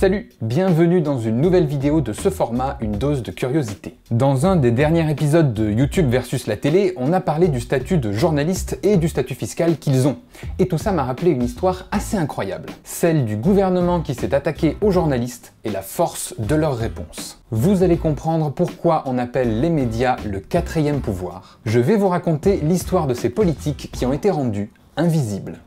Salut, bienvenue dans une nouvelle vidéo de ce format, une dose de curiosité. Dans un des derniers épisodes de YouTube versus la télé, on a parlé du statut de journaliste et du statut fiscal qu'ils ont. Et tout ça m'a rappelé une histoire assez incroyable, celle du gouvernement qui s'est attaqué aux journalistes et la force de leur réponse. Vous allez comprendre pourquoi on appelle les médias le quatrième pouvoir. Je vais vous raconter l'histoire de ces politiques qui ont été rendus invisibles.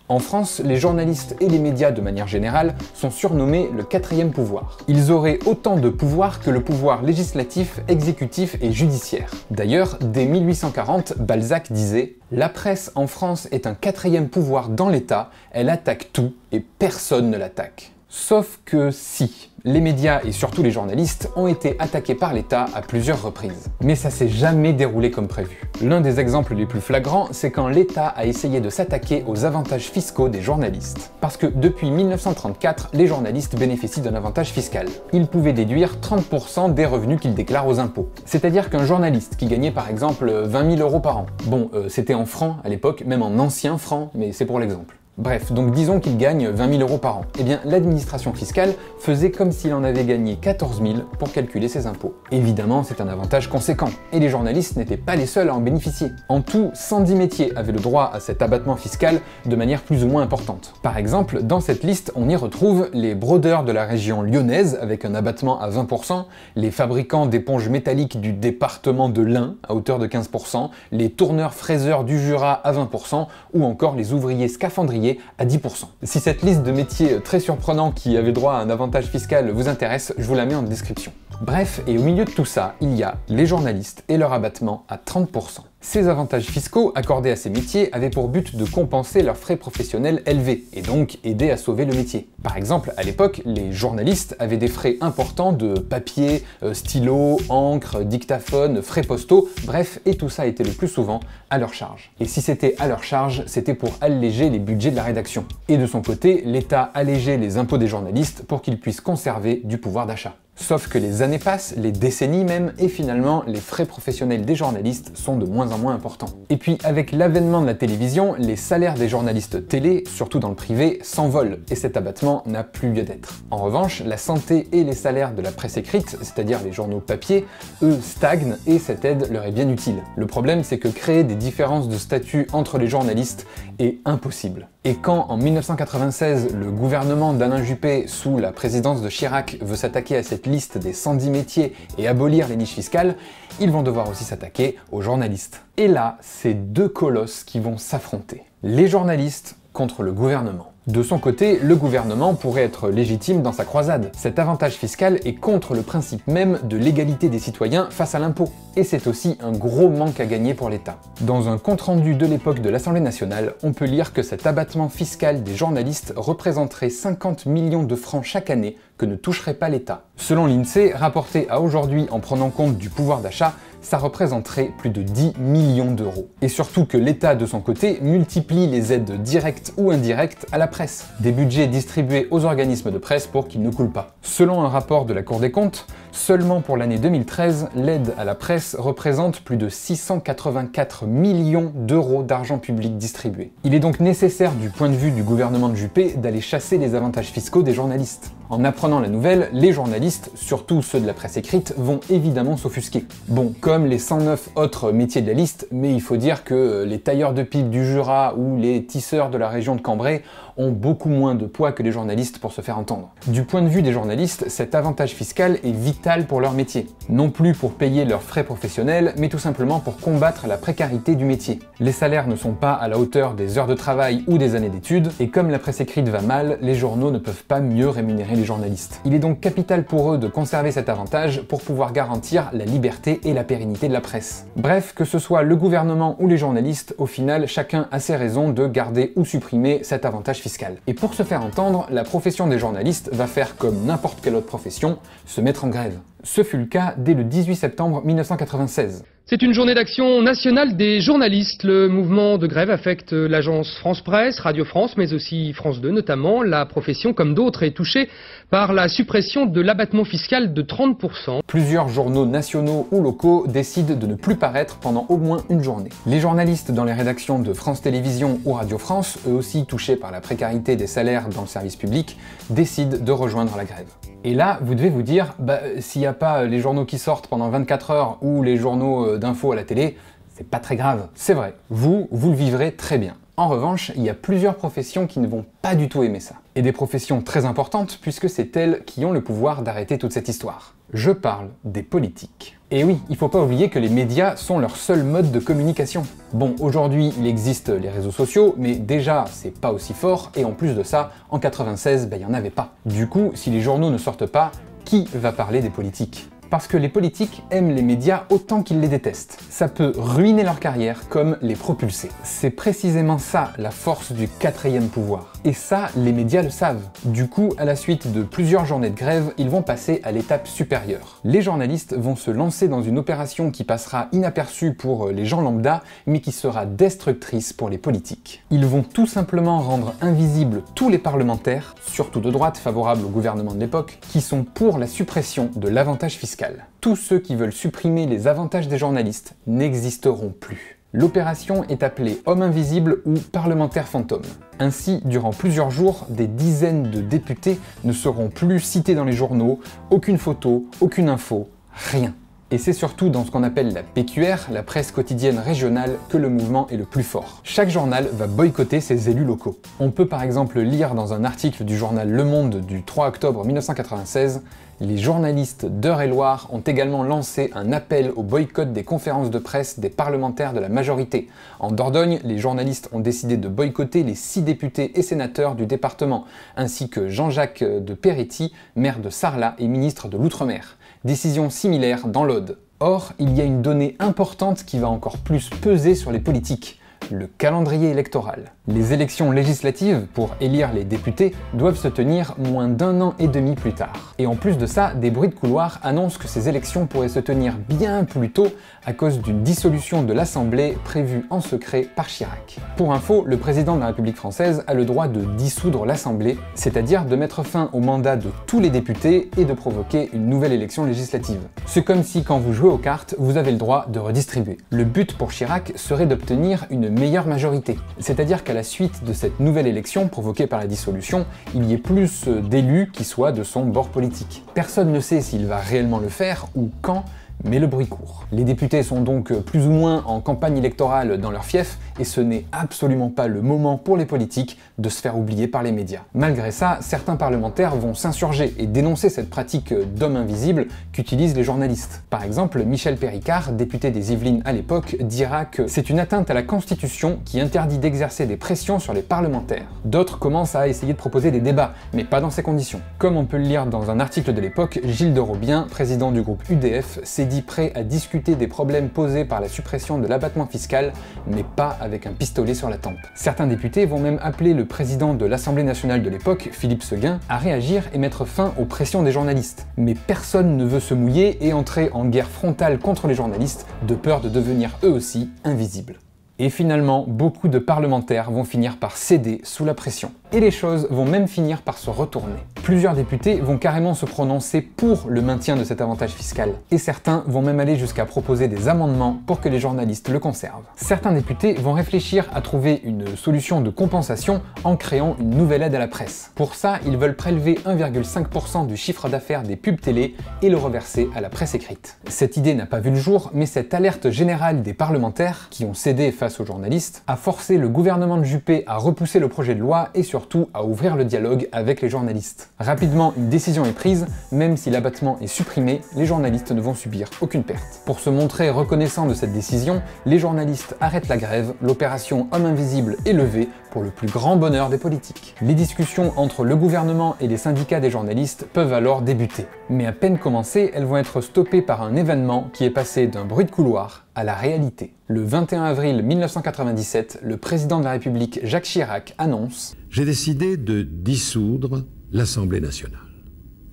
En France, les journalistes et les médias de manière générale sont surnommés le quatrième pouvoir. Ils auraient autant de pouvoir que le pouvoir législatif, exécutif et judiciaire. D'ailleurs, dès 1840, Balzac disait « La presse en France est un quatrième pouvoir dans l'État, elle attaque tout et personne ne l'attaque. » Sauf que si, les médias et surtout les journalistes ont été attaqués par l'État à plusieurs reprises. Mais ça s'est jamais déroulé comme prévu. L'un des exemples les plus flagrants, c'est quand l'État a essayé de s'attaquer aux avantages fiscaux des journalistes. Parce que depuis 1934, les journalistes bénéficient d'un avantage fiscal. Ils pouvaient déduire 30% des revenus qu'ils déclarent aux impôts. C'est-à-dire qu'un journaliste qui gagnait par exemple 20 000 € par an, bon, c'était en francs à l'époque, même en anciens francs, mais c'est pour l'exemple. Bref, donc disons qu'il gagne 20 000 € par an. Eh bien, l'administration fiscale faisait comme s'il en avait gagné 14 000 pour calculer ses impôts. Évidemment, c'est un avantage conséquent, et les journalistes n'étaient pas les seuls à en bénéficier. En tout, 110 métiers avaient le droit à cet abattement fiscal de manière plus ou moins importante. Par exemple, dans cette liste, on y retrouve les brodeurs de la région lyonnaise, avec un abattement à 20%, les fabricants d'éponges métalliques du département de l'Ain, à hauteur de 15%, les tourneurs-fraiseurs du Jura à 20%, ou encore les ouvriers scaphandriers à 10%. Si cette liste de métiers très surprenants qui avaient droit à un avantage fiscal vous intéresse, je vous la mets en description. Bref, et au milieu de tout ça, il y a les journalistes et leur abattement à 30%. Ces avantages fiscaux accordés à ces métiers avaient pour but de compenser leurs frais professionnels élevés et donc aider à sauver le métier. Par exemple, à l'époque, les journalistes avaient des frais importants de papier, stylo, encre, dictaphone, frais postaux, bref, et tout ça était le plus souvent à leur charge. Et si c'était à leur charge, c'était pour alléger les budgets de la rédaction. Et de son côté, l'État allégeait les impôts des journalistes pour qu'ils puissent conserver du pouvoir d'achat. Sauf que les années passent, les décennies même, et finalement, les frais professionnels des journalistes sont de moins en moins importants. Et puis, avec l'avènement de la télévision, les salaires des journalistes télé, surtout dans le privé, s'envolent, et cet abattement n'a plus lieu d'être. En revanche, la santé et les salaires de la presse écrite, c'est-à-dire les journaux papier, eux stagnent, et cette aide leur est bien utile. Le problème, c'est que créer des différences de statut entre les journalistes est impossible. Et quand, en 1996, le gouvernement d'Alain Juppé, sous la présidence de Chirac, veut s'attaquer à cette liste des 110 métiers et abolir les niches fiscales, ils vont devoir aussi s'attaquer aux journalistes. Et là, c'est deux colosses qui vont s'affronter. Les journalistes contre le gouvernement. De son côté, le gouvernement pourrait être légitime dans sa croisade. Cet avantage fiscal est contre le principe même de l'égalité des citoyens face à l'impôt. Et c'est aussi un gros manque à gagner pour l'État. Dans un compte-rendu de l'époque de l'Assemblée nationale, on peut lire que cet abattement fiscal des journalistes représenterait 50 millions de francs chaque année que ne toucherait pas l'État. Selon l'INSEE, rapporté à aujourd'hui en prenant compte du pouvoir d'achat, ça représenterait plus de 10 millions d'euros. Et surtout que l'État, de son côté, multiplie les aides directes ou indirectes à la presse. Des budgets distribués aux organismes de presse pour qu'ils ne coulent pas. Selon un rapport de la Cour des comptes, seulement pour l'année 2013, l'aide à la presse représente plus de 684 millions d'euros d'argent public distribué. Il est donc nécessaire du point de vue du gouvernement de Juppé d'aller chasser les avantages fiscaux des journalistes. En apprenant la nouvelle, les journalistes, surtout ceux de la presse écrite, vont évidemment s'offusquer. Bon, comme les 109 autres métiers de la liste, mais il faut dire que les tailleurs de pipe du Jura ou les tisseurs de la région de Cambrai ont beaucoup moins de poids que les journalistes pour se faire entendre. Du point de vue des journalistes, cet avantage fiscal est vital pour leur métier. Non plus pour payer leurs frais professionnels, mais tout simplement pour combattre la précarité du métier. Les salaires ne sont pas à la hauteur des heures de travail ou des années d'études, et comme la presse écrite va mal, les journaux ne peuvent pas mieux rémunérer les journalistes. Il est donc capital pour eux de conserver cet avantage pour pouvoir garantir la liberté et la pérennité de la presse. Bref, que ce soit le gouvernement ou les journalistes, au final, chacun a ses raisons de garder ou supprimer cet avantage fiscal. Et pour se faire entendre, la profession des journalistes va faire comme n'importe quelle autre profession, se mettre en grève. Ce fut le cas dès le 18 septembre 1996. C'est une journée d'action nationale des journalistes. Le mouvement de grève affecte l'agence France Presse, Radio France, mais aussi France 2 notamment. La profession, comme d'autres, est touchée par la suppression de l'abattement fiscal de 30%. Plusieurs journaux nationaux ou locaux décident de ne plus paraître pendant au moins une journée. Les journalistes dans les rédactions de France Télévisions ou Radio France, eux aussi touchés par la précarité des salaires dans le service public, décident de rejoindre la grève. Et là, vous devez vous dire, s'il n'y a pas les journaux qui sortent pendant 24 heures ou les journaux d'infos à la télé, c'est pas très grave. C'est vrai, vous le vivrez très bien. En revanche, il y a plusieurs professions qui ne vont pas du tout aimer ça. Et des professions très importantes, puisque c'est elles qui ont le pouvoir d'arrêter toute cette histoire. Je parle des politiques. Et oui, il faut pas oublier que les médias sont leur seul mode de communication. Bon, aujourd'hui, il existe les réseaux sociaux, mais déjà, c'est pas aussi fort, et en plus de ça, en 96, il y en avait pas. Du coup, si les journaux ne sortent pas, qui va parler des politiques ? Parce que les politiques aiment les médias autant qu'ils les détestent. Ça peut ruiner leur carrière comme les propulser. C'est précisément ça la force du quatrième pouvoir. Et ça, les médias le savent. Du coup, à la suite de plusieurs journées de grève, ils vont passer à l'étape supérieure. Les journalistes vont se lancer dans une opération qui passera inaperçue pour les gens lambda, mais qui sera destructrice pour les politiques. Ils vont tout simplement rendre invisibles tous les parlementaires, surtout de droite favorables au gouvernement de l'époque, qui sont pour la suppression de l'avantage fiscal. Tous ceux qui veulent supprimer les avantages des journalistes n'existeront plus. L'opération est appelée Homme invisible ou Parlementaire fantôme. Ainsi, durant plusieurs jours, des dizaines de députés ne seront plus cités dans les journaux, aucune photo, aucune info, rien. Et c'est surtout dans ce qu'on appelle la PQR, la presse quotidienne régionale, que le mouvement est le plus fort. Chaque journal va boycotter ses élus locaux. On peut par exemple lire dans un article du journal Le Monde du 3 octobre 1996 « Les journalistes d'Eure-et-Loire ont également lancé un appel au boycott des conférences de presse des parlementaires de la majorité. En Dordogne, les journalistes ont décidé de boycotter les 6 députés et sénateurs du département, ainsi que Jean-Jacques de Peretti, maire de Sarlat et ministre de l'Outre-mer. Décision similaire dans l'Aude. Or, il y a une donnée importante qui va encore plus peser sur les politiques. Le calendrier électoral. Les élections législatives, pour élire les députés, doivent se tenir moins d'1 an et demi plus tard. Et en plus de ça, des bruits de couloir annoncent que ces élections pourraient se tenir bien plus tôt à cause d'une dissolution de l'Assemblée prévue en secret par Chirac. Pour info, le président de la République française a le droit de dissoudre l'Assemblée, c'est-à-dire de mettre fin au mandat de tous les députés et de provoquer une nouvelle élection législative. C'est comme si quand vous jouez aux cartes, vous avez le droit de redistribuer. Le but pour Chirac serait d'obtenir une meilleure majorité, c'est-à-dire qu'à la suite de cette nouvelle élection provoquée par la dissolution, il y ait plus d'élus qui soient de son bord politique. Personne ne sait s'il va réellement le faire ou quand, mais le bruit court. Les députés sont donc plus ou moins en campagne électorale dans leur fief, et ce n'est absolument pas le moment pour les politiques de se faire oublier par les médias. Malgré ça, certains parlementaires vont s'insurger et dénoncer cette pratique d'homme invisible qu'utilisent les journalistes. Par exemple, Michel Péricard, député des Yvelines à l'époque, dira que c'est une atteinte à la Constitution qui interdit d'exercer des pressions sur les parlementaires. D'autres commencent à essayer de proposer des débats, mais pas dans ces conditions. Comme on peut le lire dans un article de l'époque, Gilles de Robien, président du groupe UDF, s'est dit prêt à discuter des problèmes posés par la suppression de l'abattement fiscal, mais pas avec un pistolet sur la tempe. Certains députés vont même appeler le président de l'Assemblée nationale de l'époque, Philippe Séguin, à réagir et mettre fin aux pressions des journalistes. Mais personne ne veut se mouiller et entrer en guerre frontale contre les journalistes, de peur de devenir eux aussi invisibles. Et finalement, beaucoup de parlementaires vont finir par céder sous la pression. Et les choses vont même finir par se retourner. Plusieurs députés vont carrément se prononcer pour le maintien de cet avantage fiscal. Et certains vont même aller jusqu'à proposer des amendements pour que les journalistes le conservent. Certains députés vont réfléchir à trouver une solution de compensation en créant une nouvelle aide à la presse. Pour ça, ils veulent prélever 1,5% du chiffre d'affaires des pubs télé et le reverser à la presse écrite. Cette idée n'a pas vu le jour, mais cette alerte générale des parlementaires, qui ont cédé face aux journalistes, a forcé le gouvernement de Juppé à repousser le projet de loi et surtout à ouvrir le dialogue avec les journalistes. Rapidement, une décision est prise, même si l'abattement est supprimé, les journalistes ne vont subir aucune perte. Pour se montrer reconnaissant de cette décision, les journalistes arrêtent la grève, l'opération Homme invisible est levée pour le plus grand bonheur des politiques. Les discussions entre le gouvernement et les syndicats des journalistes peuvent alors débuter. Mais à peine commencées, elles vont être stoppées par un événement qui est passé d'un bruit de couloir à la réalité. Le 21 avril 1997, le président de la République Jacques Chirac annonce « J'ai décidé de dissoudre l'Assemblée nationale.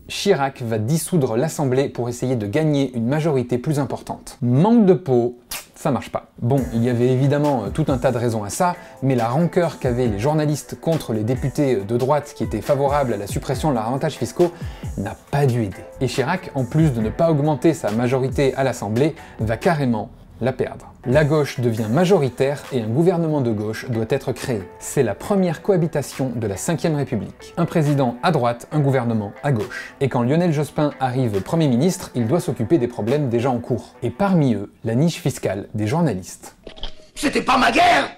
Chirac va dissoudre l'Assemblée pour essayer de gagner une majorité plus importante. Manque de peau, ça marche pas. Bon, il y avait évidemment tout un tas de raisons à ça, mais la rancœur qu'avaient les journalistes contre les députés de droite qui étaient favorables à la suppression de leurs avantages fiscaux n'a pas dû aider. Et Chirac, en plus de ne pas augmenter sa majorité à l'Assemblée, va carrément la perdre. La gauche devient majoritaire et un gouvernement de gauche doit être créé. C'est la première cohabitation de la Ve République. Un président à droite, un gouvernement à gauche. Et quand Lionel Jospin arrive Premier ministre, il doit s'occuper des problèmes déjà en cours. Et parmi eux, la niche fiscale des journalistes. C'était pas ma guerre!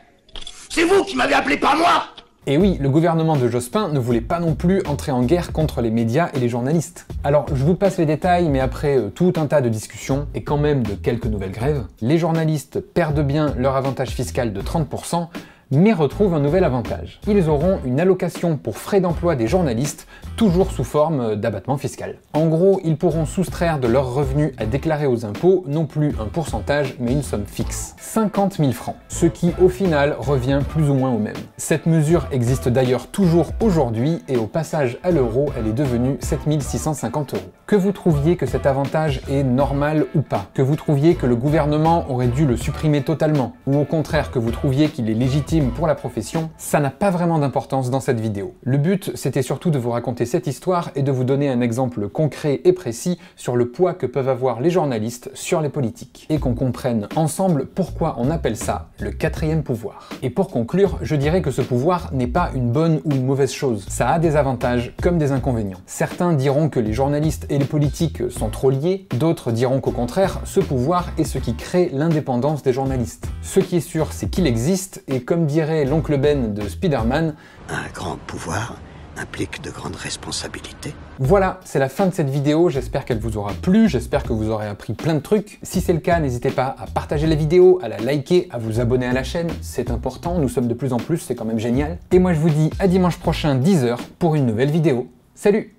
C'est vous qui m'avez appelé, pas moi! Et oui, le gouvernement de Jospin ne voulait pas non plus entrer en guerre contre les médias et les journalistes. Alors, je vous passe les détails, mais après tout un tas de discussions, et quand même de quelques nouvelles grèves, les journalistes perdent bien leur avantage fiscal de 30%, mais retrouvent un nouvel avantage. Ils auront une allocation pour frais d'emploi des journalistes, toujours sous forme d'abattement fiscal. En gros, ils pourront soustraire de leurs revenus à déclarer aux impôts non plus un pourcentage, mais une somme fixe. 50 000 francs, ce qui au final revient plus ou moins au même. Cette mesure existe d'ailleurs toujours aujourd'hui, et au passage à l'euro, elle est devenue 7 650 €. Que vous trouviez que cet avantage est normal ou pas, que vous trouviez que le gouvernement aurait dû le supprimer totalement, ou au contraire que vous trouviez qu'il est légitime pour la profession, ça n'a pas vraiment d'importance dans cette vidéo. Le but, c'était surtout de vous raconter cette histoire et de vous donner un exemple concret et précis sur le poids que peuvent avoir les journalistes sur les politiques. Et qu'on comprenne ensemble pourquoi on appelle ça le quatrième pouvoir. Et pour conclure, je dirais que ce pouvoir n'est pas une bonne ou une mauvaise chose. Ça a des avantages comme des inconvénients. Certains diront que les journalistes et les politiques sont trop liés, d'autres diront qu'au contraire, ce pouvoir est ce qui crée l'indépendance des journalistes. Ce qui est sûr, c'est qu'il existe, et comme dirait l'oncle Ben de Spider-Man, un grand pouvoir implique de grandes responsabilités. Voilà, c'est la fin de cette vidéo, j'espère qu'elle vous aura plu, j'espère que vous aurez appris plein de trucs. Si c'est le cas, n'hésitez pas à partager la vidéo, à la liker, à vous abonner à la chaîne, c'est important, nous sommes de plus en plus, c'est quand même génial. Et moi je vous dis à dimanche prochain 10 h pour une nouvelle vidéo. Salut!